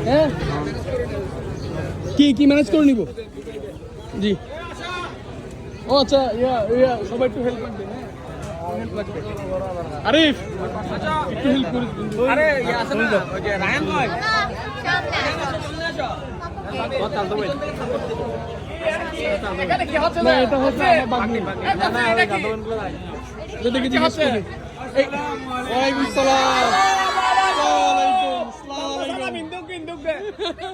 হ্যাঁ কি ম্যানেজ করে নিব জি ও আচ্ছা ইয়া সবাই একটু হেল্প করবে আরিফ একটু হেল্প করে আরে ইয়া আছে না ওই যে রায়ান ভাই কথা তো বল এখানে কি হচ্ছে না এটা হচ্ছে আমার বাগনি না এটা কি যদি কি হচ্ছে ওয়ালাইকুম আসসালাম ওয়ালাইকুম আসসালাম ইন্দুক দে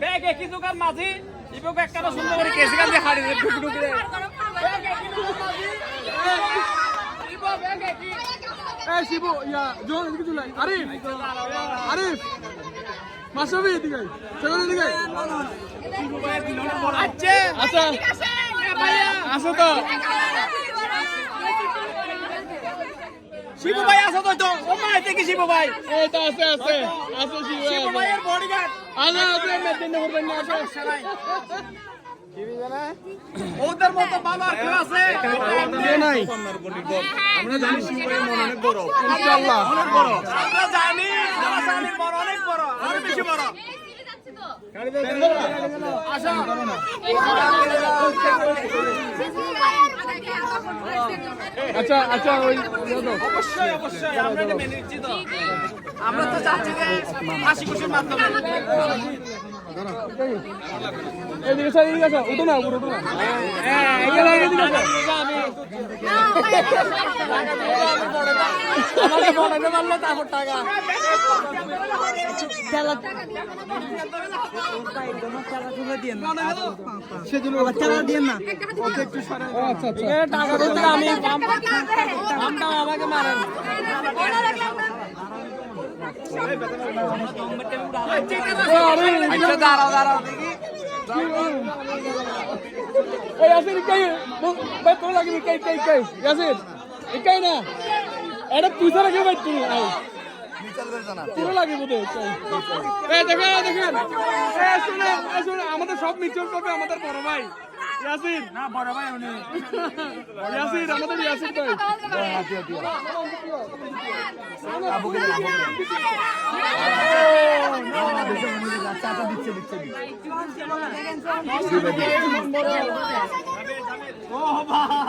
ব্যাগ কি দোকান মাঝি ইবক একটা সুন্দর করে কেসি গান দিয়ে হাড়ি ঢুক রে ব্যাগ কি দোকান মাঝি ইবক ব্যাগ কি এই শিবু ইয়া জোন এদিকে চলে আরিফ মাসবি এদিকে চলো এদিকে শিবু ভাই দিলো না বড় আচ্ছা ভাইয়া আসো তো শিবু ভাই আসো তো ও মা এতে কি শিবু ভাই এই তো আছে শিবু ভাইয়ের বডিগার্ড আছে মেদিনে করবেন না আসো শিবু জানা ওদের মতো বাবার কেউ আছে নাই আমরা জানি শিবু ভাইয়ের মন অনেক বড় ইনশাআল্লাহ অনেক বড় আমরা জানি জানি বড় অনেক বড় আর বেশি বড় আসো আচ্ছা ওই অবশ্যই আমরা এটা মেনে নিচ্ছি তো আমরা তো চাচ্ছি যে হাসি খুশির মাধ্যমে এদিকে স্যার এদিকে আসো উঠো না হ্যাঁ এদিকে আসো আমি আমাকে বড়াতে পারলো তারপর টাকা সেজন্য টাকা দিয়ে না একটু সরে আচ্ছা টাকা দিতে আমি আমটা আমাকে মারেন আচ্ছা দাঁড়াও দেখি এই আসির কই ভাই তোর লাগি কই ইয়াসির কই না এটা তুই সারা কে ভাই তুই আই নিচল করে জানা পুরো লাগি বদে এই দেখেন শুনে আমাদের সব মিচল করবে আমাদের বড় ভাই ইয়াসির না বড় ভাই উনি ইয়াসির আমাদের ইয়াসির ভাই আবুকে চাটা দিচ্ছে ও বাবা